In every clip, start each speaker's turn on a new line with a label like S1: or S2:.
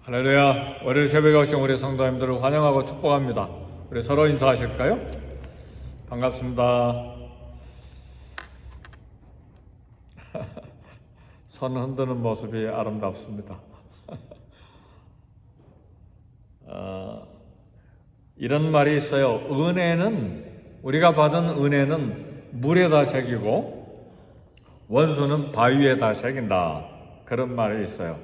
S1: 할렐루야. 월요일 새벽에 오신 우리 성도님들을 환영하고 축복합니다. 우리 서로 인사하실까요? 반갑습니다. 손 흔드는 모습이 아름답습니다. 이런 말이 있어요. 우리가 받은 은혜는 물에다 새기고 원수는 바위에다 새긴다. 그런 말이 있어요.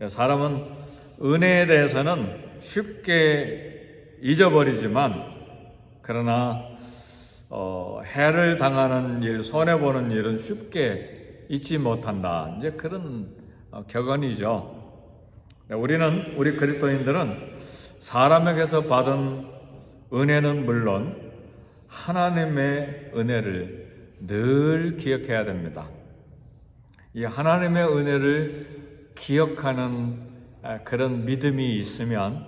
S1: 사람은 은혜에 대해서는 쉽게 잊어버리지만, 그러나 해를 당하는 일, 손해보는 일은 쉽게 잊지 못한다. 이제 그런 격언이죠. 우리 그리스도인들은 사람에게서 받은 은혜는 물론 하나님의 은혜를 늘 기억해야 됩니다. 이 하나님의 은혜를 기억하는 그런 믿음이 있으면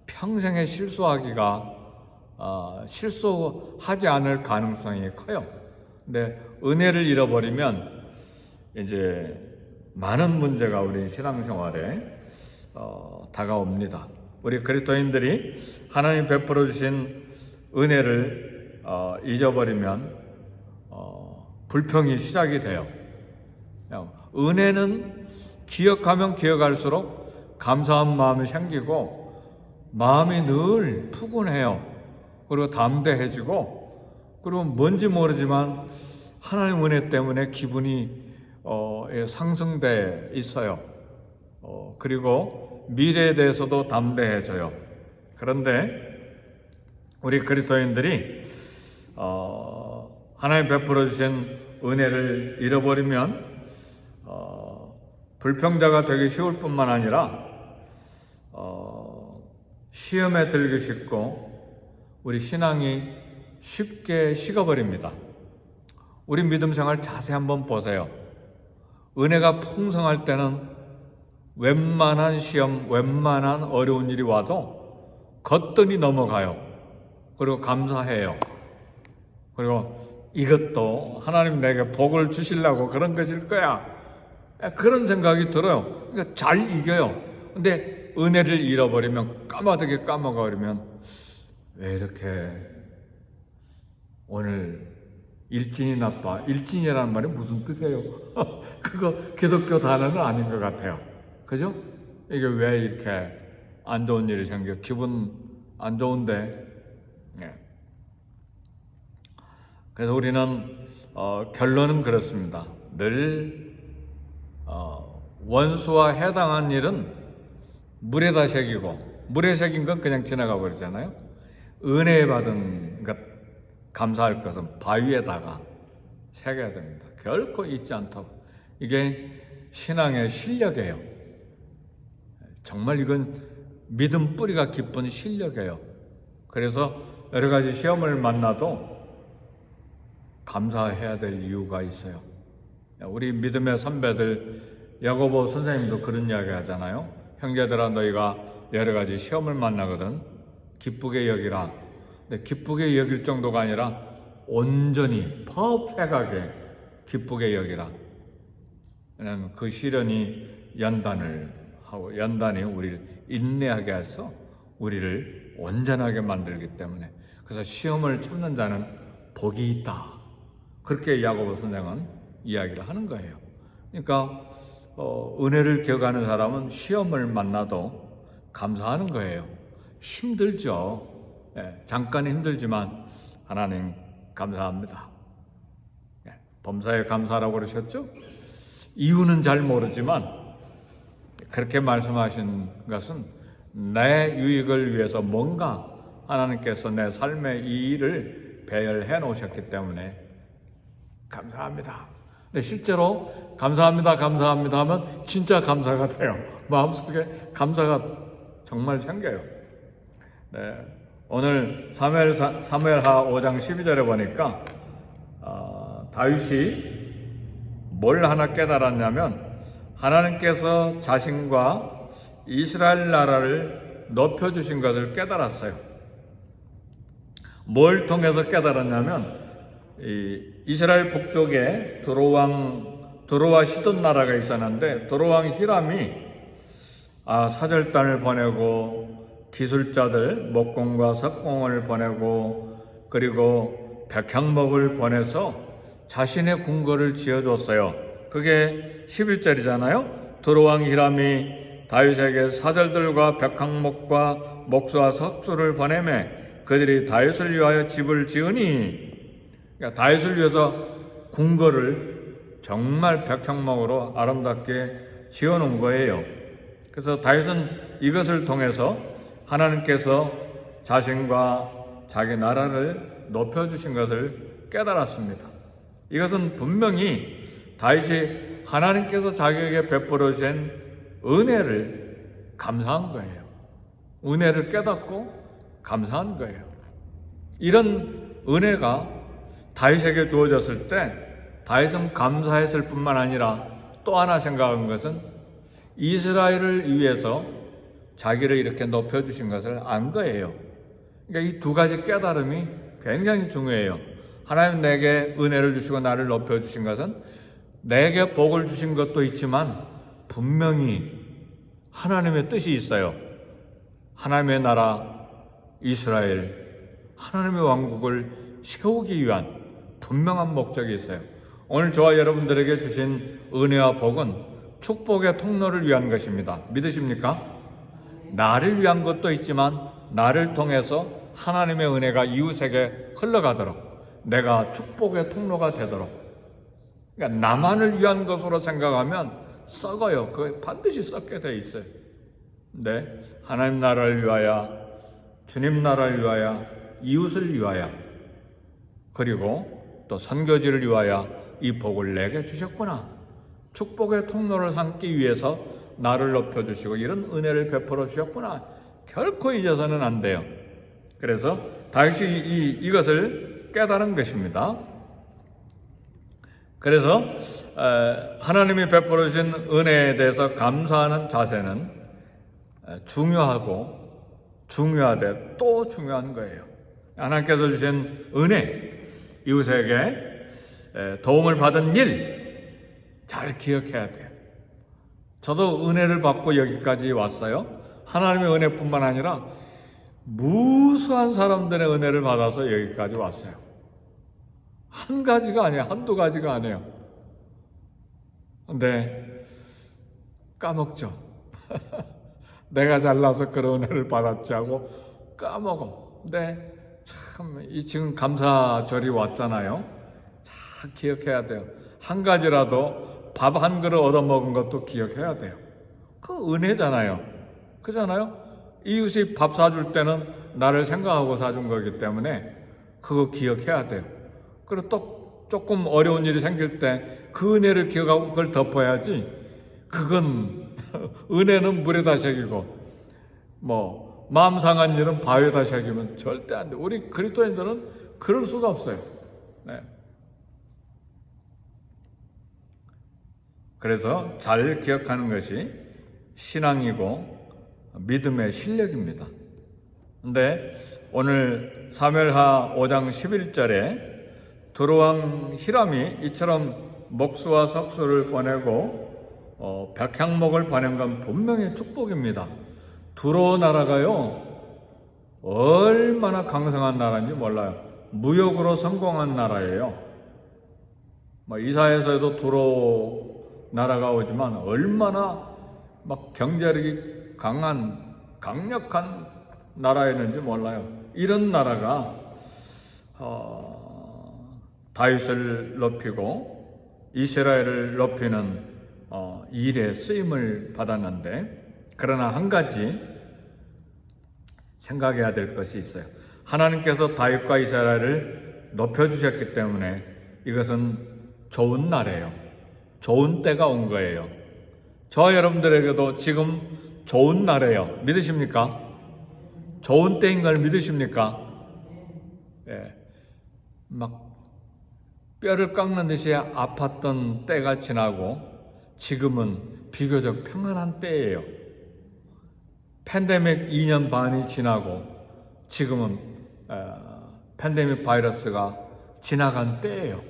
S1: 평생에 실수하지 않을 가능성이 커요. 근데 은혜를 잃어버리면 이제 많은 문제가 우리 신앙생활에 다가옵니다. 우리 그리스도인들이 하나님 베풀어 주신 은혜를 잊어버리면 불평이 시작이 돼요. 은혜는 기억하면 기억할수록 감사한 마음이 생기고 마음이 늘 푸근해요. 그리고 담대해지고, 그리고 뭔지 모르지만 하나님 은혜 때문에 기분이 상승돼 있어요. 그리고 미래에 대해서도 담대해져요. 그런데 우리 그리스도인들이 하나님 베풀어 주신 은혜를 잃어버리면 불평자가 되기 쉬울 뿐만 아니라 시험에 들기 쉽고 우리 신앙이 쉽게 식어버립니다. 우리 믿음 생활 자세히 한번 보세요. 은혜가 풍성할 때는 웬만한 시험, 웬만한 어려운 일이 와도 걷더니 넘어가요. 그리고 감사해요. 그리고 이것도 하나님 내게 복을 주시려고 그런 것일 거야, 그런 생각이 들어요. 그러니까 잘 이겨요. 근데 은혜를 잃어버리면, 까마득히 까먹어버리면, 왜 이렇게 오늘 일진이 나빠? 일진이라는 말이 무슨 뜻이에요? 그거 기독교 단어는 아닌 것 같아요. 그죠? 이게 왜 이렇게 안 좋은 일이 생겨? 기분 안 좋은데. 그래서 우리는 결론은 그렇습니다. 늘 원수와 해당한 일은 물에다 새기고, 물에 새긴 건 그냥 지나가 버리잖아요. 은혜 받은 것, 감사할 것은 바위에다가 새겨야 됩니다. 결코 잊지 않도록. 이게 신앙의 실력이에요. 정말 이건 믿음 뿌리가 깊은 실력이에요. 그래서 여러 가지 시험을 만나도 감사해야 될 이유가 있어요. 우리 믿음의 선배들, 야고보 선생님도 그런 이야기 하잖아요. 형제들아, 너희가 여러 가지 시험을 만나거든 기쁘게 여기라. 근데 기쁘게 여길 정도가 아니라 온전히 퍼펙하게 기쁘게 여기라. 왜냐하면 그 시련이 연단을 하고, 연단이 우리를 인내하게 해서 우리를 온전하게 만들기 때문에, 그래서 시험을 참는 자는 복이 있다. 그렇게 야고보 선생은 이야기를 하는 거예요. 그러니까 은혜를 기억하는 사람은 시험을 만나도 감사하는 거예요. 힘들죠. 잠깐 힘들지만 하나님 감사합니다. 범사에 감사라고 그러셨죠? 이유는 잘 모르지만 그렇게 말씀하신 것은 내 유익을 위해서 뭔가 하나님께서 내 삶의 이 일을 배열해 놓으셨기 때문에 감사합니다. 근데 실제로 감사합니다 하면 진짜 감사가 돼요. 마음속에 감사가 정말 생겨요. 오늘 사무엘하 5장 12절에 보니까 다윗이 뭘 하나 깨달았냐면, 하나님께서 자신과 이스라엘 나라를 높여주신 것을 깨달았어요. 뭘 통해서 깨달았냐면, 이스라엘 북쪽에 두로와 시돈 나라가 있었는데, 두로왕 히람이 사절단을 보내고 기술자들 목공과 석공을 보내고 그리고 백향목을 보내서 자신의 궁궐을 지어줬어요. 그게 11절이잖아요. 두로왕 히람이 다윗에게 사절들과 백향목과 목수와 석수를 보내매 그들이 다윗을 위하여 집을 지으니, 그러니까 다윗을 위해서 궁궐을 정말 백향목으로 아름답게 지어놓은 거예요. 그래서 다윗은 이것을 통해서 하나님께서 자신과 자기 나라를 높여주신 것을 깨달았습니다. 이것은 분명히 다윗이 하나님께서 자기에게 베풀어 주신 은혜를 감사한 거예요. 은혜를 깨닫고 감사한 거예요. 이런 은혜가 다윗에게 주어졌을 때 다윗은 감사했을 뿐만 아니라 또 하나 생각한 것은 이스라엘을 위해서 자기를 이렇게 높여주신 것을 안 거예요. 그러니까 이 두 가지 깨달음이 굉장히 중요해요. 하나님 내게 은혜를 주시고 나를 높여주신 것은 내게 복을 주신 것도 있지만 분명히 하나님의 뜻이 있어요. 하나님의 나라 이스라엘, 하나님의 왕국을 세우기 위한 분명한 목적이 있어요. 오늘 저와 여러분들에게 주신 은혜와 복은 축복의 통로를 위한 것입니다. 믿으십니까? 나를 위한 것도 있지만 나를 통해서 하나님의 은혜가 이웃에게 흘러가도록, 내가 축복의 통로가 되도록. 그러니까 나만을 위한 것으로 생각하면 썩어요. 그게 반드시 썩게 돼 있어요. 네, 하나님 나라를 위하여, 주님 나라를 위하여, 이웃을 위하여, 그리고 또 선교지를 위하여 이 복을 내게 주셨구나. 축복의 통로를 삼기 위해서 나를 높여주시고 이런 은혜를 베풀어 주셨구나. 결코 잊어서는 안 돼요. 그래서 다윗이 이것을 깨달은 것입니다. 그래서 하나님이 베풀어 주신 은혜에 대해서 감사하는 자세는 중요하되 또 중요한 거예요. 하나님께서 주신 은혜, 이웃에게 도움을 받은 일 잘 기억해야 돼요. 저도 은혜를 받고 여기까지 왔어요. 하나님의 은혜뿐만 아니라 무수한 사람들의 은혜를 받아서 여기까지 왔어요. 한 가지가 아니에요. 한두 가지가 아니에요. 근데 까먹죠. 내가 잘나서 그런 은혜를 받았지 하고 까먹어. 근데 참 지금 감사절이 왔잖아요. 잘 기억해야 돼요. 한 가지라도 밥 한 그릇 얻어먹은 것도 기억해야 돼요. 그 은혜잖아요. 그잖아요. 이웃이 밥 사줄 때는 나를 생각하고 사준 거기 때문에 그거 기억해야 돼요. 그리고 또 조금 어려운 일이 생길 때 그 은혜를 기억하고 그걸 덮어야지. 그건 은혜는 물에다 새기고 마음 상한 일은 바위에다 새기면 절대 안 돼. 우리 그리스도인들은 그럴 수가 없어요. 네. 그래서 잘 기억하는 것이 신앙이고 믿음의 실력입니다. 근데 오늘 사무엘하 5장 11절에 두로왕 히람이 이처럼 목수와 석수를 보내고 백향목을 보낸 건 분명히 축복입니다. 두로 나라가요 얼마나 강성한 나라인지 몰라요. 무역으로 성공한 나라예요. 이사에서도 두로 나라가 오지만 얼마나 경제력이 강력한 나라였는지 몰라요. 이런 나라가 다윗을 높이고 이스라엘을 높이는 일에 쓰임을 받았는데, 그러나 한 가지 생각해야 될 것이 있어요. 하나님께서 다윗과 이스라엘을 높여주셨기 때문에 이것은 좋은 날이에요. 좋은 때가 온 거예요. 저 여러분들에게도 지금 좋은 날이에요. 믿으십니까? 좋은 때인 걸 믿으십니까? 예. 뼈를 깎는 듯이 아팠던 때가 지나고 지금은 비교적 평안한 때예요. 팬데믹 2년 반이 지나고 지금은 팬데믹 바이러스가 지나간 때예요.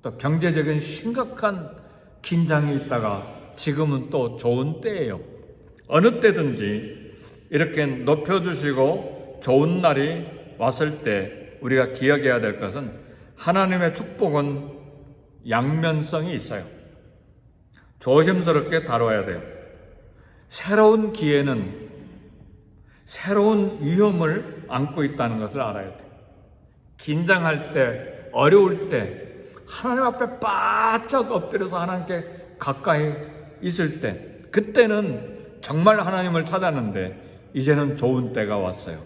S1: 또 경제적인 심각한 긴장이 있다가 지금은 또 좋은 때예요. 어느 때든지 이렇게 높여주시고 좋은 날이 왔을 때 우리가 기억해야 될 것은 하나님의 축복은 양면성이 있어요. 조심스럽게 다뤄야 돼요. 새로운 기회는 새로운 위험을 안고 있다는 것을 알아야 돼요. 긴장할 때, 어려울 때, 하나님 앞에 바짝 엎드려서 하나님께 가까이 있을 때, 그때는 정말 하나님을 찾았는데 이제는 좋은 때가 왔어요.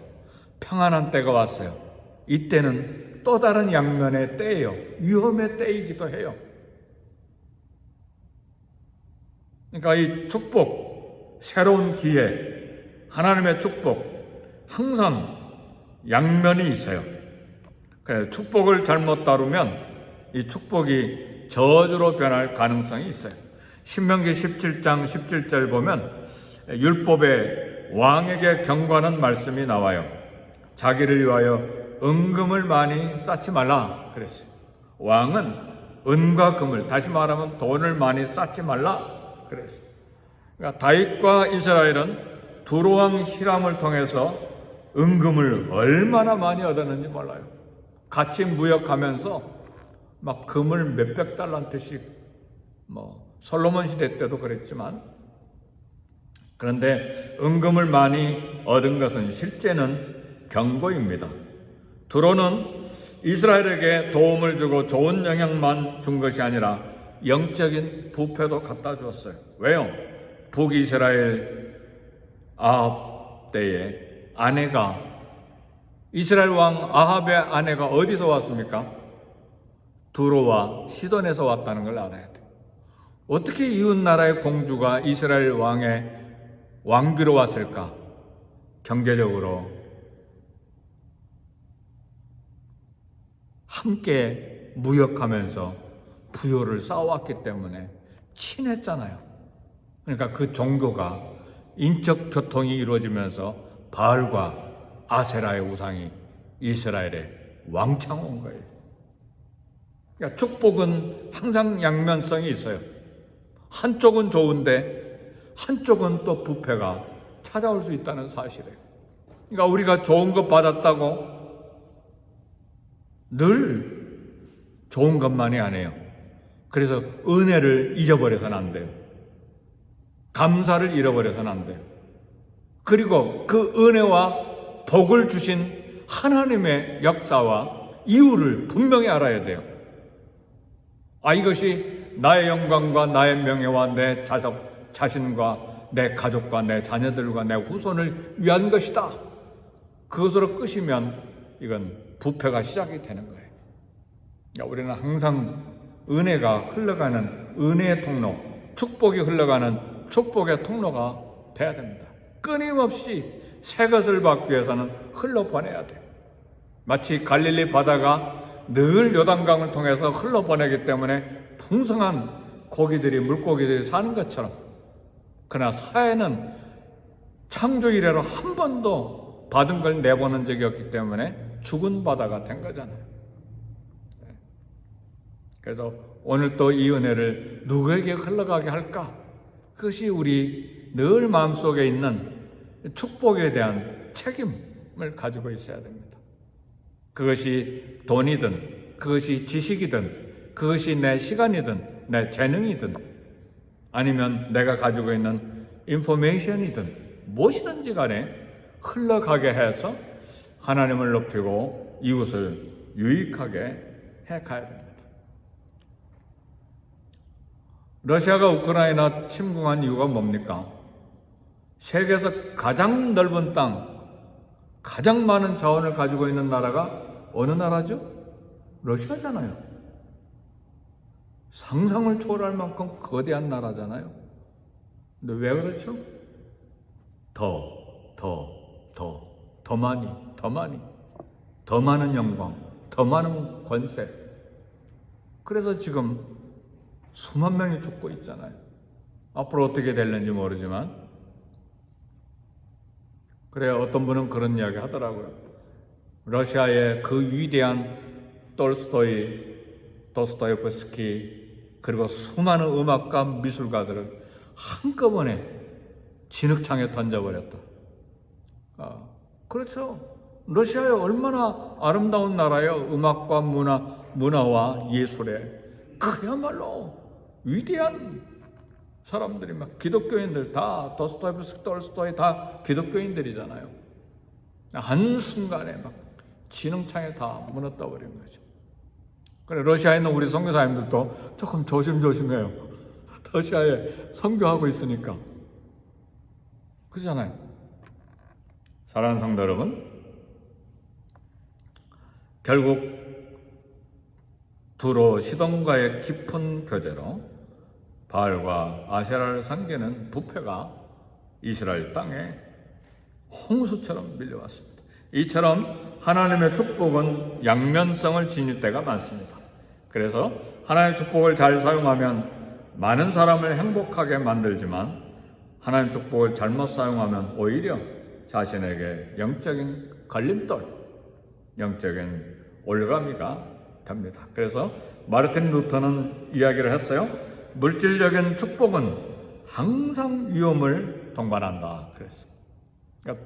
S1: 평안한 때가 왔어요. 이때는 또 다른 양면의 때예요. 위험의 때이기도 해요. 그러니까 이 축복, 새로운 기회, 하나님의 축복, 항상 양면이 있어요. 그래서 축복을 잘못 다루면 이 축복이 저주로 변할 가능성이 있어요. 신명기 17장 17절 보면 율법에 왕에게 경고하는 말씀이 나와요. 자기를 위하여 은금을 많이 쌓지 말라 그랬어요. 왕은 은과 금을, 다시 말하면 돈을 많이 쌓지 말라 그랬어요. 그러니까 다윗과 이스라엘은 두로왕 히람을 통해서 은금을 얼마나 많이 얻었는지 몰라요. 같이 무역하면서 막 금을 몇백 달란트씩, 솔로몬 시대 때도 그랬지만, 그런데 은금을 많이 얻은 것은 실제는 경고입니다. 두로는 이스라엘에게 도움을 주고 좋은 영향만 준 것이 아니라 영적인 부패도 갖다 주었어요. 왜요? 북이스라엘 아합 때에 아내가, 이스라엘 왕 아합의 아내가 어디서 왔습니까? 두로와 시돈에서 왔다는 걸 알아야 돼요. 어떻게 이웃나라의 공주가 이스라엘 왕의 왕비로 왔을까? 경제적으로 함께 무역하면서 부요를 쌓아왔기 때문에 친했잖아요. 그러니까 그 종교가, 인적 교통이 이루어지면서 바알과 아세라의 우상이 이스라엘에 왕창 온 거예요. 그러니까 축복은 항상 양면성이 있어요. 한쪽은 좋은데 한쪽은 또 부패가 찾아올 수 있다는 사실이에요. 그러니까 우리가 좋은 것 받았다고 늘 좋은 것만이 아니에요. 그래서 은혜를 잃어버려서는 안 돼요. 감사를 잃어버려서는 안 돼요. 그리고 그 은혜와 복을 주신 하나님의 역사와 이유를 분명히 알아야 돼요. 이것이 나의 영광과 나의 명예와 내 자신과 내 가족과 내 자녀들과 내 후손을 위한 것이다. 그것으로 끄시면 이건 부패가 시작이 되는 거예요. 그러니까 우리는 항상 은혜가 흘러가는 은혜의 통로, 축복이 흘러가는 축복의 통로가 돼야 됩니다. 끊임없이 새 것을 받기 위해서는 흘러보내야 돼요. 마치 갈릴리 바다가 늘 요단강을 통해서 흘러보내기 때문에 풍성한 물고기들이 사는 것처럼, 그러나 사회는 창조 이래로 한 번도 받은 걸 내보낸 적이 없기 때문에 죽은 바다가 된 거잖아요. 그래서 오늘 또 이 은혜를 누구에게 흘러가게 할까? 그것이 우리 늘 마음속에 있는 축복에 대한 책임을 가지고 있어야 됩니다. 그것이 돈이든, 그것이 지식이든, 그것이 내 시간이든, 내 재능이든, 아니면 내가 가지고 있는 인포메이션이든 무엇이든지 간에 흘러가게 해서 하나님을 높이고 이웃을 유익하게 해가야 됩니다. 러시아가 우크라이나 침공한 이유가 뭡니까? 세계에서 가장 넓은 땅, 가장 많은 자원을 가지고 있는 나라가 어느 나라죠? 러시아잖아요. 상상을 초월할 만큼 거대한 나라잖아요. 근데 왜 그렇죠? 더 많이, 더 많은 영광, 더 많은 권세. 그래서 지금 수만 명이 죽고 있잖아요. 앞으로 어떻게 될는지 모르지만. 그래, 어떤 분은 그런 이야기 하더라고요. 러시아의 그 위대한 도스토옙스키, 그리고 수많은 음악가, 미술가들을 한꺼번에 진흙창에 던져버렸다. 그렇죠. 러시아에 얼마나 아름다운 나라예요. 음악과 문화와 예술에 그야말로 위대한 사람들이 막 기독교인들 다 도스토옙스키, 톨스토이 다 기독교인들이잖아요. 한순간에 막 진흥창에 다 무너뜨려 버린 거죠. 그래 러시아에 있는 우리 선교사님들도 조금 조심조심해요. 러시아에 선교하고 있으니까. 그렇잖아요. 사랑하는 성도 여러분, 결국 두로 시돈과의 깊은 교제로 바알과 아세라를 섬기는 부패가 이스라엘 땅에 홍수처럼 밀려왔습니다. 이처럼 하나님의 축복은 양면성을 지닐 때가 많습니다. 그래서 하나님의 축복을 잘 사용하면 많은 사람을 행복하게 만들지만 하나님의 축복을 잘못 사용하면 오히려 자신에게 영적인 걸림돌, 영적인 올가미가 됩니다. 그래서 마르틴 루터는 이야기를 했어요. 물질적인 축복은 항상 위험을 동반한다 그랬어요. 그러니까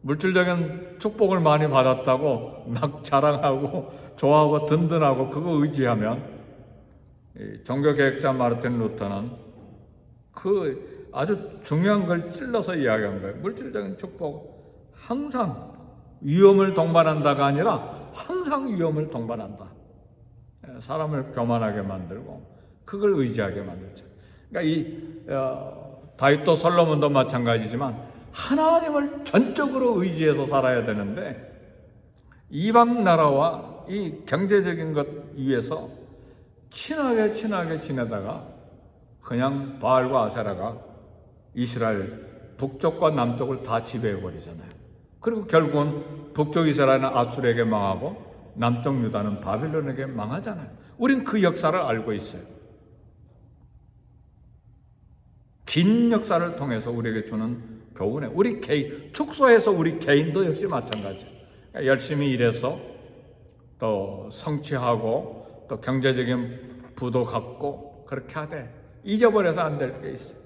S1: 물질적인 축복을 많이 받았다고 막 자랑하고 좋아하고 든든하고 그거 의지하면 종교개혁자 마르틴 루터는 그 아주 중요한 걸 찔러서 이야기한 거예요. 물질적인 축복 항상 위험을 동반한다가 아니라 항상 위험을 동반한다. 사람을 교만하게 만들고 그걸 의지하게 만들죠. 그러니까 이 다윗도 솔로몬도 마찬가지지만 하나님을 전적으로 의지해서 살아야 되는데 이방 나라와 이 경제적인 것 위해서 친하게 지내다가 그냥 바알과 아세라가 이스라엘 북쪽과 남쪽을 다 지배해버리잖아요. 그리고 결국은 북쪽 이스라엘은 아수르에게 망하고 남쪽 유다는 바빌론에게 망하잖아요. 우린 그 역사를 알고 있어요. 긴 역사를 통해서 우리에게 주는 교훈에 우리 개인, 축소해서 우리 개인도 역시 마찬가지예요. 열심히 일해서 또 성취하고 또 경제적인 부도 갖고 그렇게 하되 잊어버려서 안 될 게 있어요.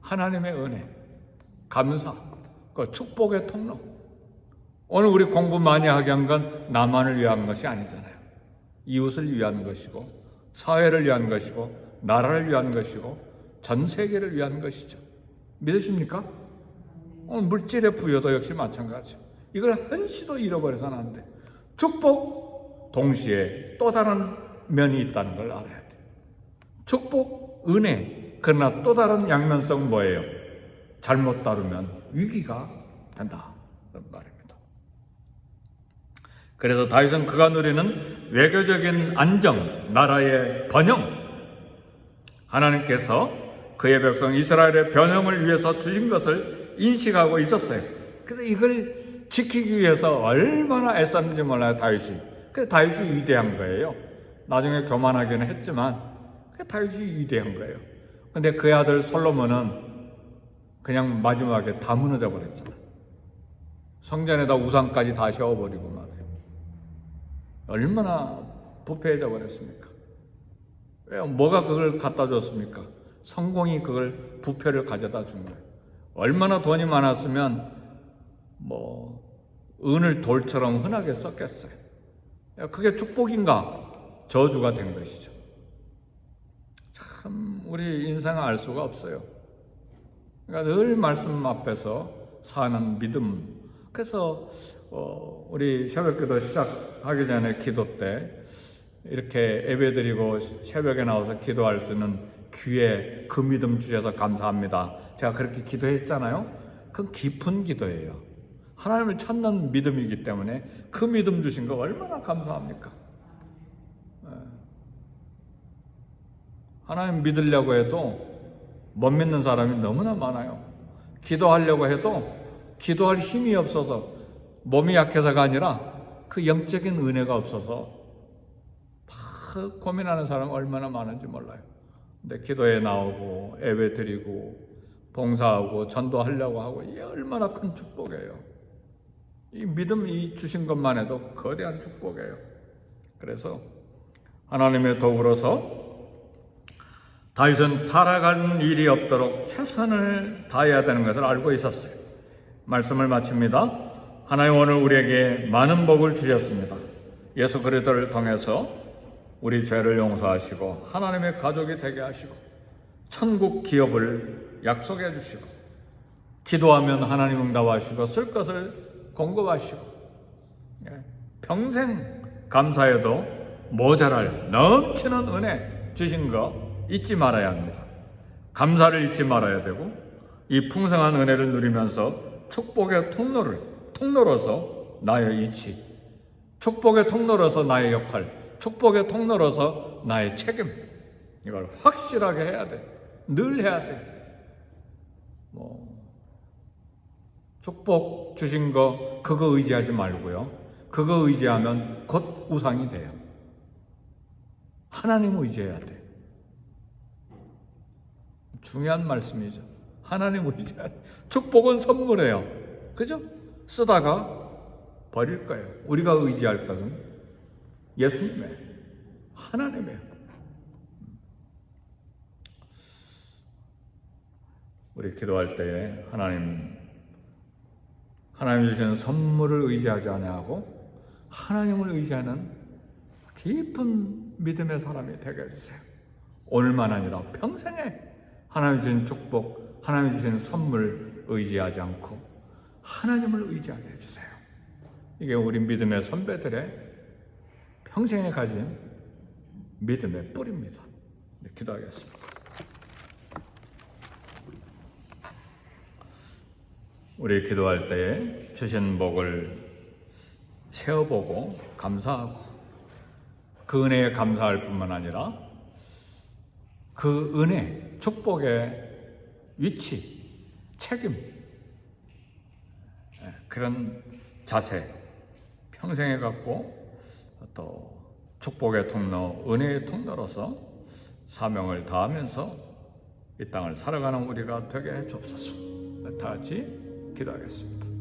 S1: 하나님의 은혜, 감사, 그 축복의 통로. 오늘 우리 공부 많이 하게 한 건 나만을 위한 것이 아니잖아요. 이웃을 위한 것이고 사회를 위한 것이고 나라를 위한 것이고 전 세계를 위한 것이죠. 믿으십니까? 오늘 물질의 부여도 역시 마찬가지예요. 이걸 한시도 잃어버려서는 안 돼. 축복 동시에 또 다른 면이 있다는 걸 알아야 돼. 축복, 은혜, 그러나 또 다른 양면성 뭐예요? 잘못 다루면 위기가 된다. 그런 말입니다. 그래서 다윗은 그가 누리는 외교적인 안정, 나라의 번영, 하나님께서 그의 백성 이스라엘의 번영을 위해서 주신 것을 인식하고 있었어요. 그래서 이걸 지키기 위해서 얼마나 애썼는지 몰라요, 다윗이. 그래서 다윗이 위대한 거예요. 나중에 교만하기는 했지만 다윗이 위대한 거예요. 근데 그의 아들 솔로몬은 그냥 마지막에 다 무너져 버렸잖아요. 성전에다 우상까지 다 세워버리고 말이에요. 얼마나 부패해져 버렸습니까? 왜 뭐가 그걸 갖다 줬습니까? 성공이 그걸 부패를 가져다 준 거예요. 얼마나 돈이 많았으면 은을 돌처럼 흔하게 썼겠어요. 그게 축복인가? 저주가 된 것이죠. 참 우리 인생을 알 수가 없어요. 그러니까 늘 말씀 앞에서 사는 믿음. 그래서 우리 새벽기도 시작하기 전에 기도 때 이렇게 예배드리고 새벽에 나와서 기도할 수 있는 기회, 그 믿음 주셔서 감사합니다. 제가 그렇게 기도했잖아요. 그건 깊은 기도예요. 하나님을 찾는 믿음이기 때문에 그 믿음 주신 거 얼마나 감사합니까? 하나님 믿으려고 해도 못 믿는 사람이 너무나 많아요. 기도하려고 해도 기도할 힘이 없어서 몸이 약해서가 아니라 그 영적인 은혜가 없어서 막 고민하는 사람 얼마나 많은지 몰라요. 근데 기도에 나오고 예배 드리고 봉사하고 전도하려고 하고 이게 얼마나 큰 축복이에요. 이 믿음이 주신 것만 해도 거대한 축복이에요. 그래서 하나님의 도구로서 다윗은 타락한 일이 없도록 최선을 다해야 되는 것을 알고 있었어요. 말씀을 마칩니다. 하나님 오늘 우리에게 많은 복을 주셨습니다. 예수 그리스도를 통해서 우리 죄를 용서하시고 하나님의 가족이 되게 하시고 천국 기업을 약속해 주시고 기도하면 하나님 응답하시고 쓸 것을 공급하시고 평생 감사해도 모자랄 넘치는 은혜 주신 거 잊지 말아야 합니다. 감사를 잊지 말아야 되고 이 풍성한 은혜를 누리면서 축복의 통로로서 나의 이치, 축복의 통로로서 나의 역할, 축복의 통로로서 나의 책임, 이걸 확실하게 해야 돼. 늘 해야 돼. 축복 주신 거 그거 의지하지 말고요. 그거 의지하면 곧 우상이 돼요. 하나님 의지해야 돼. 중요한 말씀이죠. 하나님 의지해야 돼. 축복은 선물이에요. 그죠? 쓰다가 버릴 거예요. 우리가 의지할 것은 예수님의, 하나님의. 우리 기도할 때에 하나님 주시는 선물을 의지하지 아니하고 하나님을 의지하는 깊은 믿음의 사람이 되게 해주세요. 오늘만 아니라 평생에 하나님 주신 축복, 하나님 주신 선물 의지하지 않고 하나님을 의지하게 해주세요. 이게 우리 믿음의 선배들의 평생에 가진 믿음의 뿌리입니다. 네, 기도하겠습니다. 우리 기도할 때에 주신 복을 세어보고 감사하고 그 은혜에 감사할 뿐만 아니라 그 은혜, 축복의 위치, 책임, 그런 자세 평생에 갖고 또 축복의 통로, 은혜의 통로로서 사명을 다하면서 이 땅을 살아가는 우리가 되게 해 주옵소서. 다 같이 기도하겠습니다.